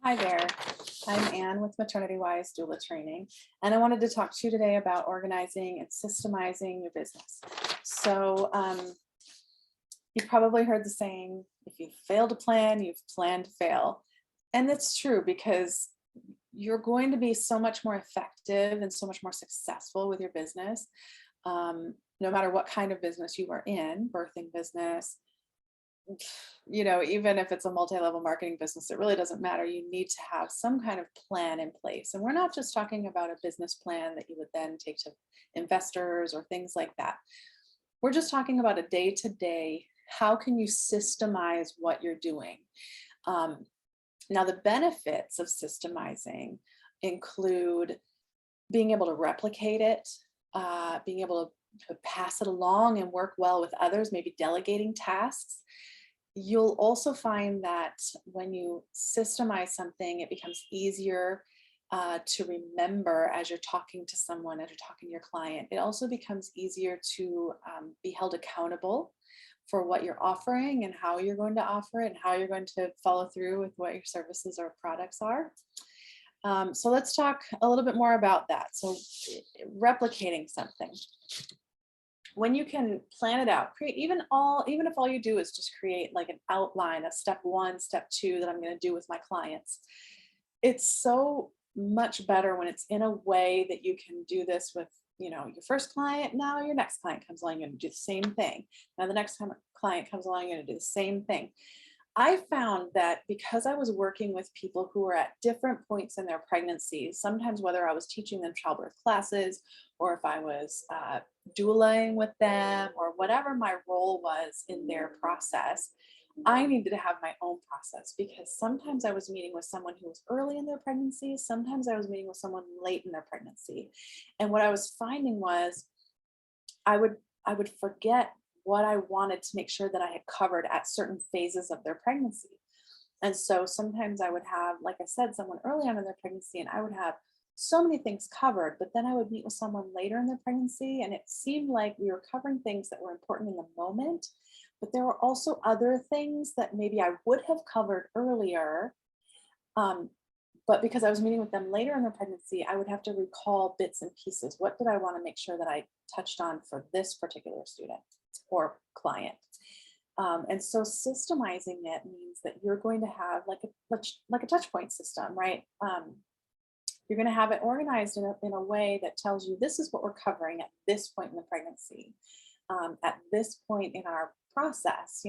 Hi there, I'm Anne with Maternity Wise Doula Training, and I wanted to talk to you today about organizing and systemizing your business. So, you've probably heard the saying, if you fail to plan, you've planned to fail. And that's true because you're going to be so much more effective and so much more successful with your business, no matter what kind of business you are in, birthing business, even if it's a multi-level marketing business, it really doesn't matter. You need to have some kind of plan in place. And we're not just talking about a business plan that you would then take to investors or things like that. We're just talking about a day-to-day, how can you systemize what you're doing? Now, the benefits of systemizing include being able to replicate it, being able to pass it along and work well with others, maybe delegating tasks. You'll also find that when you systemize something, it becomes easier to remember as you're talking to someone, as you're talking to your client. It also becomes easier to be held accountable for what you're offering and how you're going to offer it and how you're going to follow through with what your services or products are. So let's talk a little bit more about that. So replicating something. When you can plan it out, create even if all you do is just create like an outline, a step 1, step 2 that I'm going to do with my clients. It's so much better when it's in a way that you can do this with, your first client. Now your next client comes along, you're going to do the same thing. Now the next time a client comes along, you're going to do the same thing. I found that because I was working with people who were at different points in their pregnancies, sometimes whether I was teaching them childbirth classes or if I was doulaing with them or whatever my role was in their process, I needed to have my own process because sometimes I was meeting with someone who was early in their pregnancy, sometimes I was meeting with someone late in their pregnancy. And what I was finding was I would forget what I wanted to make sure that I had covered at certain phases of their pregnancy. And so sometimes I would have, like I said, someone early on in their pregnancy and I would have so many things covered, but then I would meet with someone later in their pregnancy and it seemed like we were covering things that were important in the moment, but there were also other things that maybe I would have covered earlier. But because I was meeting with them later in their pregnancy, I would have to recall bits and pieces. What did I want to make sure that I touched on for this particular student or client? And so systemizing it means that you're going to have like a touch point system, right? You're going to have it organized in a way that tells you this is what we're covering at this point in the pregnancy, at this point in our process.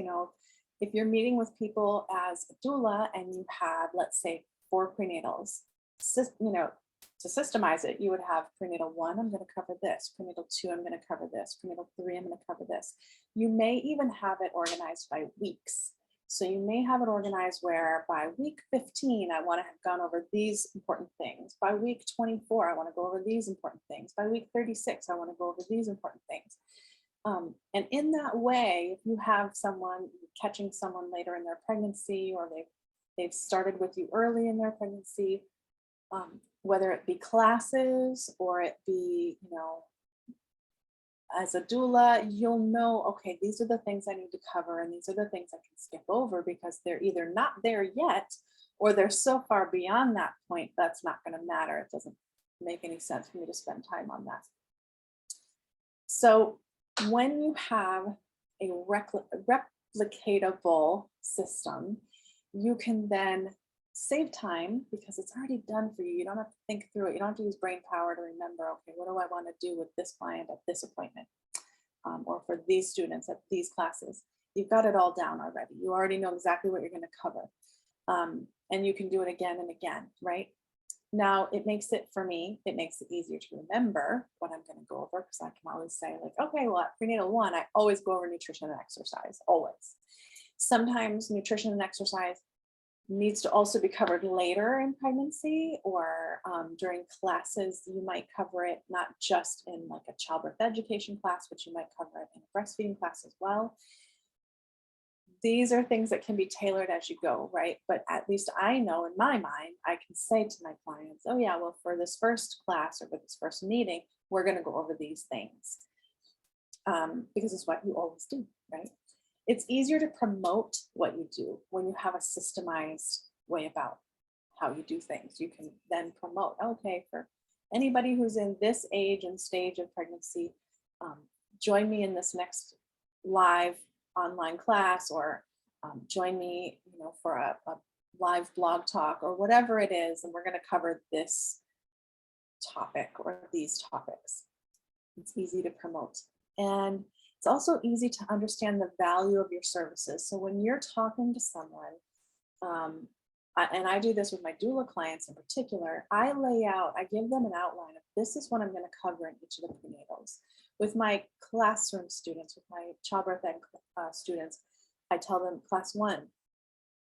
If you're meeting with people as a doula and you have, let's say, 4 prenatals, to systemize it, you would have prenatal 1, I'm going to cover this, prenatal 2, I'm going to cover this, prenatal 3, I'm going to cover this. You may even have it organized by weeks. So you may have it organized where by week 15, I want to have gone over these important things. By week 24, I want to go over these important things. By week 36, I want to go over these important things. And in that way, if you have someone catching someone later in their pregnancy, or they've started with you early in their pregnancy, whether it be classes or it be, as a doula, you'll know, okay, these are the things I need to cover and these are the things I can skip over because they're either not there yet or they're so far beyond that point that's not going to matter. It doesn't make any sense for me to spend time on that. So when you have a replicatable system, you can then save time because it's already done for you. You don't have to think through it. You don't have to use brain power to remember, okay, what do I want to do with this client at this appointment, or for these students at these classes. You've got it all down already. You already know exactly what you're going to cover. And you can do it again and again, right? Now, it makes it easier to remember what I'm going to go over because I can always say like, okay, well, at prenatal 1, I always go over nutrition and exercise, always. Sometimes nutrition and exercise needs to also be covered later in pregnancy or during classes. You might cover it not just in like a childbirth education class, but you might cover it in a breastfeeding class as well. These are things that can be tailored as you go, right? But at least I know in my mind, I can say to my clients, oh yeah, well, for this first class or for this first meeting, we're going to go over these things because it's what you always do, right? It's easier to promote what you do when you have a systemized way about how you do things. You can then promote, okay, for anybody who's in this age and stage of pregnancy, join me in this next live online class, or join me, for a live blog talk or whatever it is, and we're going to cover this topic or these topics. It's easy to promote. And it's also easy to understand the value of your services. So when you're talking to someone, and I do this with my doula clients in particular, I give them an outline of this is what I'm going to cover in each of the prenatals. With my classroom students, with my childbirth ed students, I tell them class 1,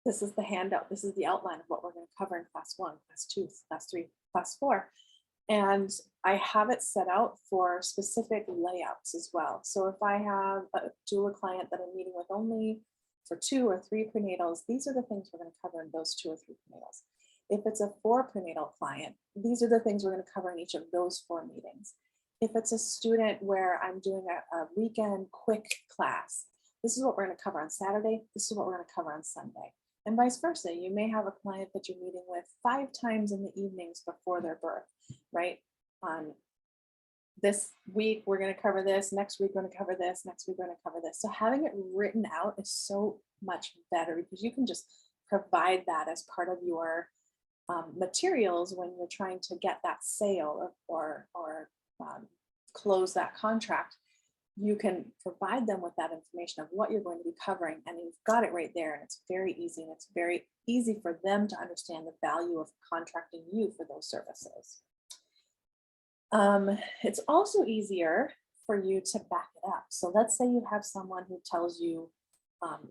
this is the handout, this is the outline of what we're going to cover in class 1, class 2, class 3, class 4. And I have it set out for specific layouts as well. So if I have a doula client that I'm meeting with only for 2 or 3 prenatals, these are the things we're going to cover in those 2 or 3 prenatals. If it's a 4 prenatal client, these are the things we're going to cover in each of those 4 meetings. If it's a student where I'm doing a weekend quick class, this is what we're going to cover on Saturday, this is what we're going to cover on Sunday. And vice versa, you may have a client that you're meeting with 5 times in the evenings before their birth, right? This week, we're going to cover this. Next week, we're going to cover this. Next week, we're going to cover this. So having it written out is so much better, because you can just provide that as part of your materials when you're trying to get that sale or close that contract. You can provide them with that information of what you're going to be covering, and you've got it right there, and it's very easy, and it's very easy for them to understand the value of contracting you for those services. It's also easier for you to back it up. So let's say you have someone who tells you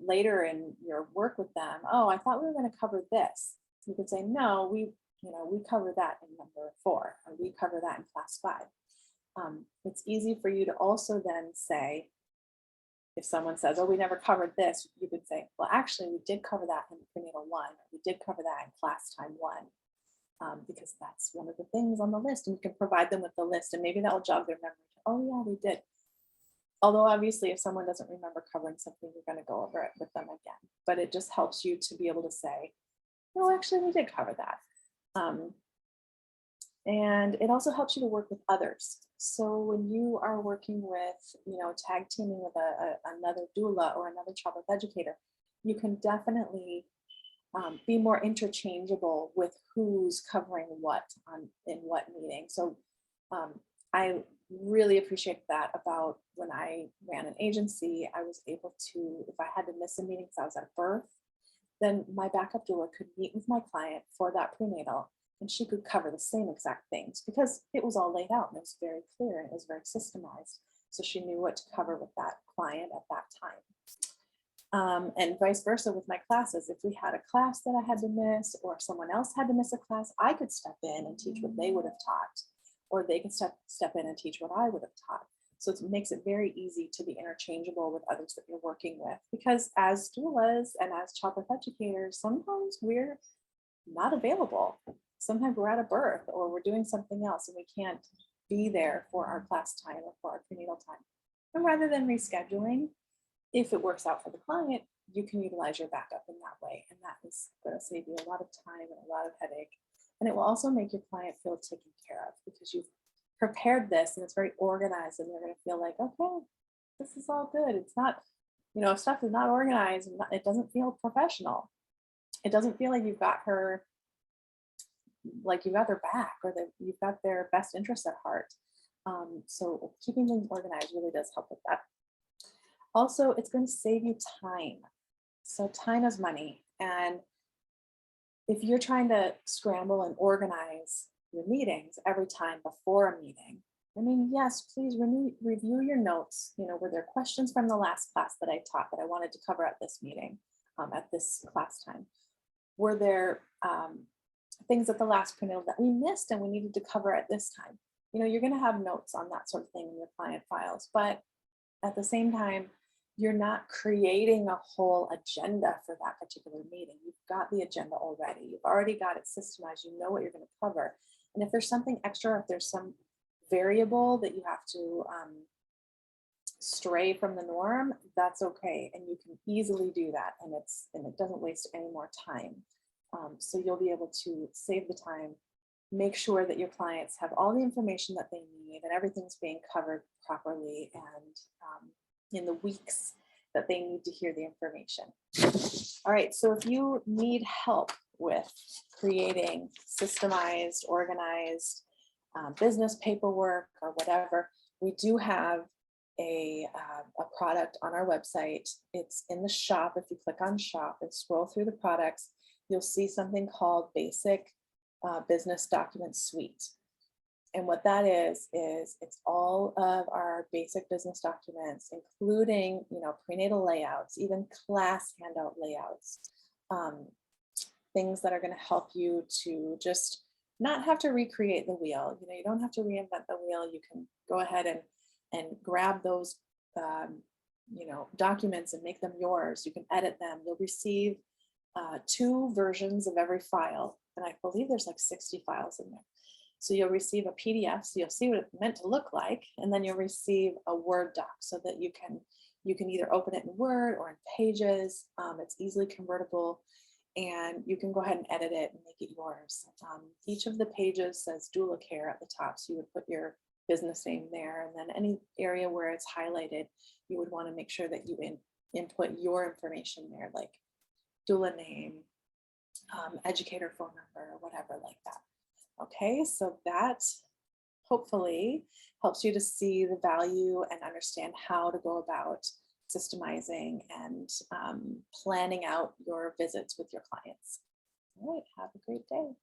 later in your work with them, oh, I thought we were going to cover this. You could say, no, we cover that in number 4, or we cover that in class 5. It's easy for you to also then say, if someone says, oh, we never covered this, you could say, well, actually, we did cover that in prenatal 1, or we did cover that in class time 1, because that's one of the things on the list, and you can provide them with the list, and maybe that will jog their memory. Oh, yeah, we did. Although obviously, if someone doesn't remember covering something, you're going to go over it with them again. But it just helps you to be able to say, no, actually, we did cover that. And it also helps you to work with others. So when you are working with, tag teaming with another doula or another childbirth educator, you can definitely be more interchangeable with who's covering what in what meeting. So I really appreciate that about when I ran an agency. I was able to, if I had to miss a meeting because I was at birth, then my backup doula could meet with my client for that prenatal, and she could cover the same exact things because it was all laid out and it was very clear and it was very systemized. So she knew what to cover with that client at that time. And vice versa with my classes. If we had a class that I had to miss, or someone else had to miss a class, I could step in and teach what they would have taught, or they can step in and teach what I would have taught. So it makes it very easy to be interchangeable with others that you're working with, because as doulas and as childbirth educators, sometimes we're not available. Sometimes we're at a birth or we're doing something else and we can't be there for our class time or for our prenatal time. And rather than rescheduling, if it works out for the client, you can utilize your backup in that way. And that is going to save you a lot of time and a lot of headache. And it will also make your client feel taken care of, because you've prepared this and it's very organized, and they're going to feel like, okay, this is all good. It's not, if stuff is not organized, it doesn't feel professional. It doesn't feel like you've got her, like you've got their back, or that you've got their best interests at heart. So keeping things organized really does help with that. Also, it's going to save you time. So time is money. And if you're trying to scramble and organize your meetings every time before a meeting, I mean, yes, please review your notes. Were there questions from the last class that I taught that I wanted to cover at this meeting, at this class time? Were there things at the last prenatal that we missed and we needed to cover at this time? You're going to have notes on that sort of thing in your client files, but at the same time, you're not creating a whole agenda for that particular meeting. You've got the agenda already. You've already got it systemized. You know what you're going to cover. And if there's something extra, if there's some variable that you have to stray from the norm, that's okay. And you can easily do that. And it doesn't waste any more time. So you'll be able to save the time, make sure that your clients have all the information that they need and everything's being covered properly and in the weeks that they need to hear the information. All right, so if you need help with creating systemized, organized business paperwork or whatever, we do have a product on our website. It's in the shop. If you click on shop and scroll through the products, you'll see something called Basic Business Document Suite. And what that is it's all of our basic business documents, including, prenatal layouts, even class handout layouts, things that are going to help you to just not have to recreate the wheel. You don't have to reinvent the wheel. You can go ahead and grab those, documents and make them yours. You can edit them. You'll receive 2 versions of every file. And I believe there's like 60 files in there. So you'll receive a PDF, so you'll see what it's meant to look like, and then you'll receive a Word doc so that you can either open it in Word or in Pages. It's easily convertible, and you can go ahead and edit it and make it yours. Each of the pages says doula care at the top, so you would put your business name there, and then any area where it's highlighted, you would want to make sure that you input your information there, like doula name, educator phone number, or whatever like that. Okay, so that hopefully helps you to see the value and understand how to go about systemizing and planning out your visits with your clients. All right, have a great day.